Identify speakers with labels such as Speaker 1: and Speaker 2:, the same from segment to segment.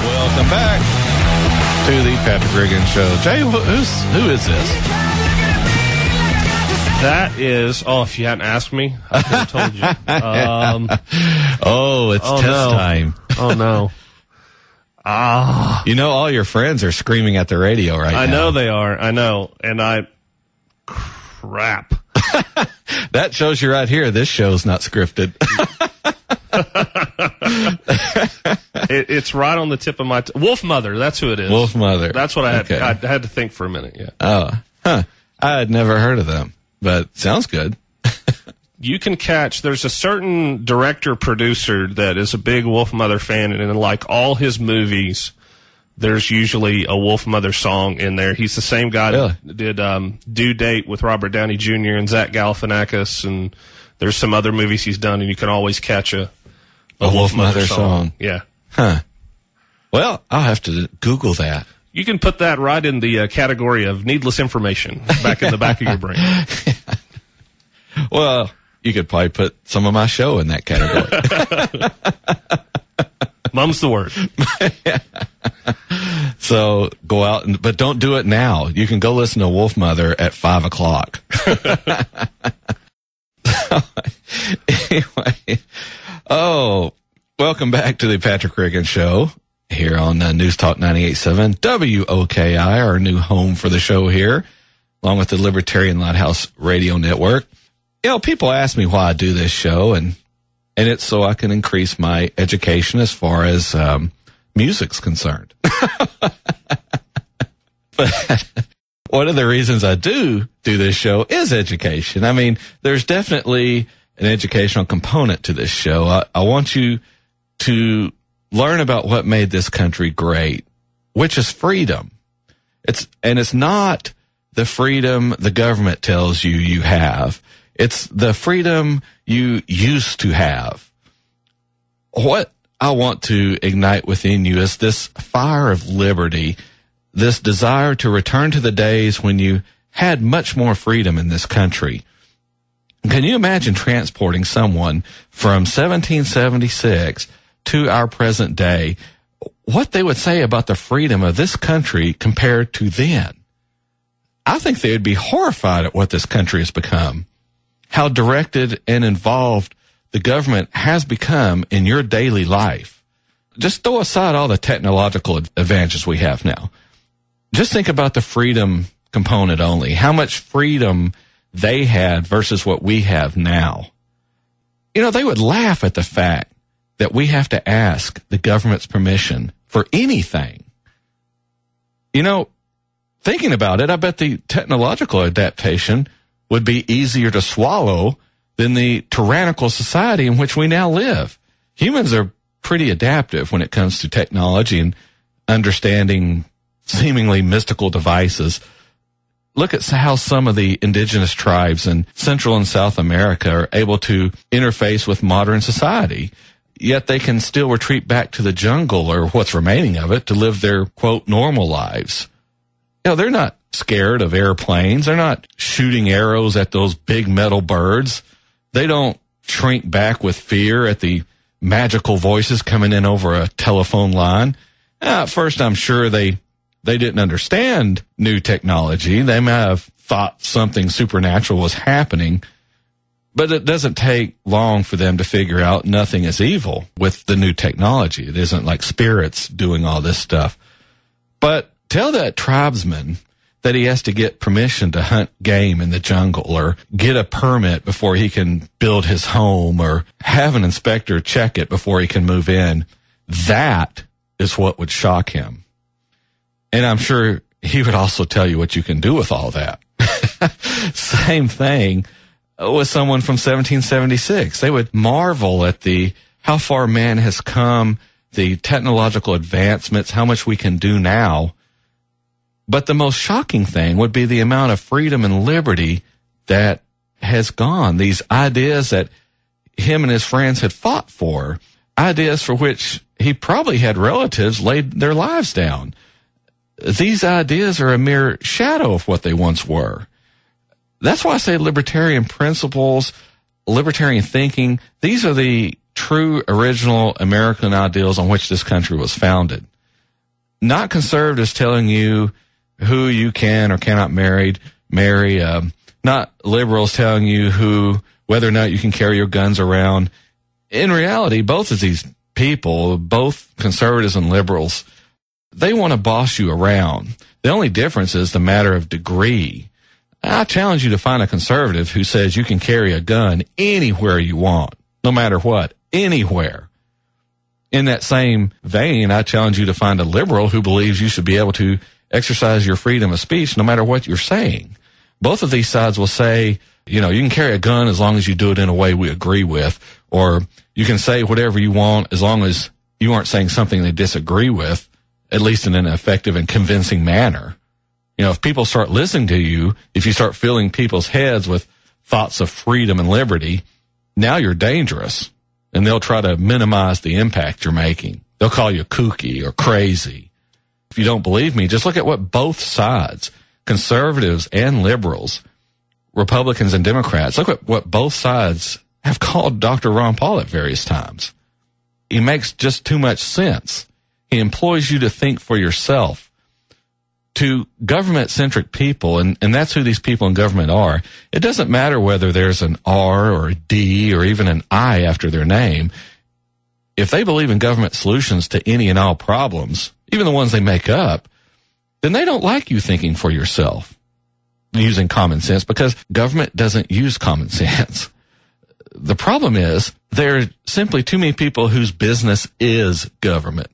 Speaker 1: Welcome back to the Patrick Regan Show. Jay, who is this?
Speaker 2: That is, if you hadn't asked me, I could have told you.
Speaker 1: It's test time.
Speaker 2: Oh, no.
Speaker 1: You know, all your friends are screaming at the radio right now.
Speaker 2: I know they are. I know. And crap.
Speaker 1: That shows you right here. This show's not scripted.
Speaker 2: It's right on the tip of my Wolf Mother. That's who it is.
Speaker 1: Wolf Mother.
Speaker 2: That's what I had.
Speaker 1: Okay.
Speaker 2: I had to think for a minute. Yeah.
Speaker 1: Oh, huh. I had never heard of them, but sounds good.
Speaker 2: You can catch. There's a certain director producer that is a big Wolf Mother fan, and in like all his movies, there's usually a Wolf Mother song in there. He's the same guy that did Due Date with Robert Downey Jr. and Zach Galifianakis, and there's some other movies he's done, and you can always catch a
Speaker 1: Wolf Mother song.
Speaker 2: Yeah.
Speaker 1: Huh. Well, I'll have to Google that.
Speaker 2: You can put that right in the category of needless information back in the back of your brain.
Speaker 1: Well, you could probably put some of my show in that category.
Speaker 2: Mum's the word.
Speaker 1: So go out, but don't do it now. You can go listen to Wolf Mother at 5 o'clock. Anyway, welcome back to the Patrick Regan Show here on News Talk 98.7 WOKI, our new home for the show here, along with the Libertarian Lighthouse Radio Network. You know, people ask me why I do this show, and it's so I can increase my education as far as music's concerned. But one of the reasons I do this show is education. I mean, there's definitely an educational component to this show. I want you to learn about what made this country great, which is freedom. It's not the freedom the government tells you have. It's the freedom you used to have. What I want to ignite within you is this fire of liberty, this desire to return to the days when you had much more freedom in this country. Can you imagine transporting someone from 1776 to our present day, what they would say about the freedom of this country compared to then? I think they would be horrified at what this country has become, how directed and involved the government has become in your daily life. Just throw aside all the technological advantages we have now. Just think about the freedom component only, how much freedom they had versus what we have now. You know, they would laugh at the fact that we have to ask the government's permission for anything. You know, thinking about it, I bet the technological adaptation would be easier to swallow than the tyrannical society in which we now live. Humans are pretty adaptive when it comes to technology and understanding seemingly mystical devices. Look at how some of the indigenous tribes in Central and South America are able to interface with modern society, yet they can still retreat back to the jungle or what's remaining of it to live their, quote, normal lives. You know, they're not scared of airplanes. They're not shooting arrows at those big metal birds. They don't shrink back with fear at the magical voices coming in over a telephone line. At first, I'm sure they didn't understand new technology. They may have thought something supernatural was happening, but it doesn't take long for them to figure out nothing is evil with the new technology. It isn't like spirits doing all this stuff. But tell that tribesman that he has to get permission to hunt game in the jungle or get a permit before he can build his home or have an inspector check it before he can move in. That is what would shock him. And I'm sure he would also tell you what you can do with all that. Same thing with someone from 1776. They would marvel at how far man has come, the technological advancements, how much we can do now. But the most shocking thing would be the amount of freedom and liberty that has gone. These ideas that him and his friends had fought for, ideas for which he probably had relatives laid their lives down. These ideas are a mere shadow of what they once were. That's why I say libertarian principles, libertarian thinking, these are the true original American ideals on which this country was founded. Not conservatives telling you who you can or cannot marry. Not liberals telling you whether or not you can carry your guns around. In reality, both of these people, both conservatives and liberals, they want to boss you around. The only difference is the matter of degree. I challenge you to find a conservative who says you can carry a gun anywhere you want, no matter what, anywhere. In that same vein, I challenge you to find a liberal who believes you should be able to exercise your freedom of speech no matter what you're saying. Both of these sides will say, you can carry a gun as long as you do it in a way we agree with, or you can say whatever you want as long as you aren't saying something they disagree with, at least in an effective and convincing manner. If people start listening to you, if you start filling people's heads with thoughts of freedom and liberty, now you're dangerous. And they'll try to minimize the impact you're making. They'll call you kooky or crazy. If you don't believe me, just look at what both sides, conservatives and liberals, Republicans and Democrats, look at what both sides have called Dr. Ron Paul at various times. He makes just too much sense. He employs you to think for yourself. To government-centric people, and that's who these people in government are, it doesn't matter whether there's an R or a D or even an I after their name. If they believe in government solutions to any and all problems, even the ones they make up, then they don't like you thinking for yourself, using common sense, because government doesn't use common sense. The problem is there are simply too many people whose business is government.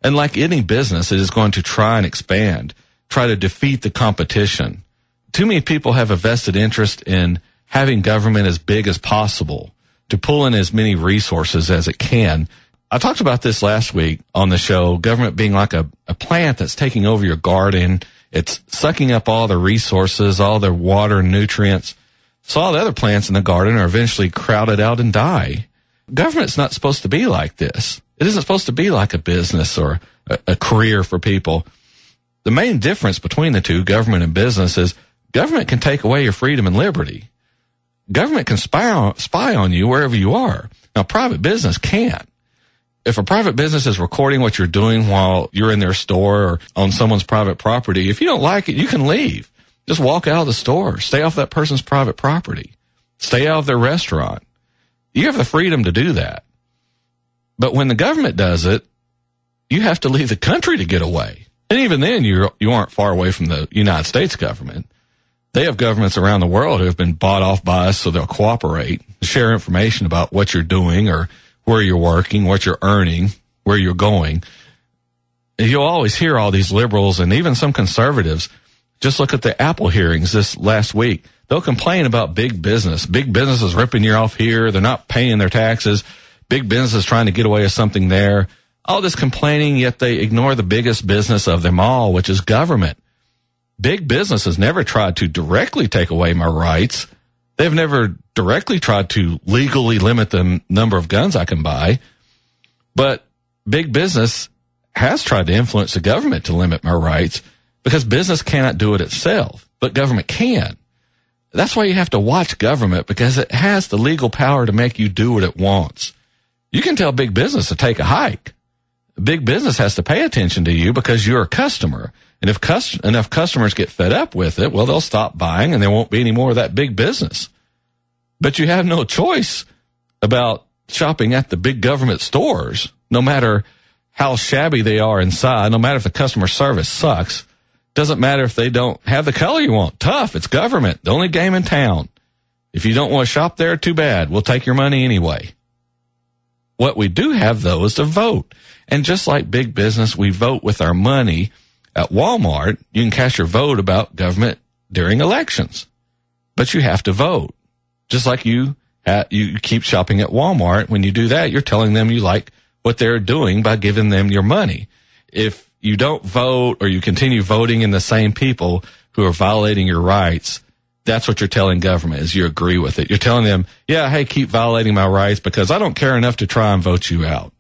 Speaker 1: And like any business, it is going to try and expand, try to defeat the competition. Too many people have a vested interest in having government as big as possible, to pull in as many resources as it can. I talked about this last week on the show, government being like a plant that's taking over your garden. It's sucking up all the resources, all the water and nutrients. So all the other plants in the garden are eventually crowded out and die. Government's not supposed to be like this. It isn't supposed to be like a business or a career for people. The main difference between the two, government and business, is government can take away your freedom and liberty. Government can spy on you wherever you are. Now, private business can't. If a private business is recording what you're doing while you're in their store or on someone's private property, if you don't like it, you can leave. Just walk out of the store. Stay off that person's private property. Stay out of their restaurant. You have the freedom to do that. But when the government does it, you have to leave the country to get away. And even then, you aren't far away from the United States government. They have governments around the world who have been bought off by us so they'll cooperate, share information about what you're doing or where you're working, what you're earning, where you're going. And you'll always hear all these liberals and even some conservatives. Just look at the Apple hearings this last week. They'll complain about big business. Big business is ripping you off here. They're not paying their taxes. Big business is trying to get away with something there. All this complaining, yet they ignore the biggest business of them all, which is government. Big business has never tried to directly take away my rights. They've never directly tried to legally limit the number of guns I can buy. But big business has tried to influence the government to limit my rights because business cannot do it itself, but government can. That's why you have to watch government, because it has the legal power to make you do what it wants. You can tell big business to take a hike. Big business has to pay attention to you because you're a customer. And if enough customers get fed up with it, well, they'll stop buying and there won't be any more of that big business. But you have no choice about shopping at the big government stores, no matter how shabby they are inside, no matter if the customer service sucks. Doesn't matter if they don't have the color you want. Tough. It's government. The only game in town. If you don't want to shop there, too bad. We'll take your money anyway. What we do have, though, is to vote. And just like big business, we vote with our money. At Walmart, you can cast your vote about government during elections. But you have to vote. Just like you keep shopping at Walmart. When you do that, you're telling them you like what they're doing by giving them your money. If you don't vote or you continue voting in the same people who are violating your rights, that's what you're telling government, is you agree with it. You're telling them, yeah, hey, keep violating my rights because I don't care enough to try and vote you out.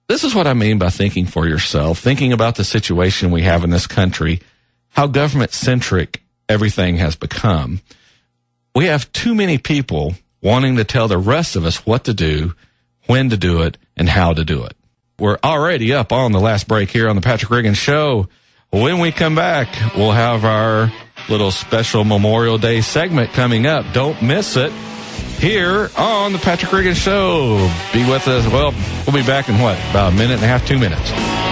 Speaker 1: This is what I mean by thinking for yourself, thinking about the situation we have in this country, how government-centric everything has become. We have too many people wanting to tell the rest of us what to do, when to do it, and how to do it. We're already up on the last break here on the Patrick Riggins Show. When we come back, we'll have our little special Memorial Day segment coming up. Don't miss it here on the Patrick Riggins Show. Be with us. Well, we'll be back in about a minute and a half, 2 minutes.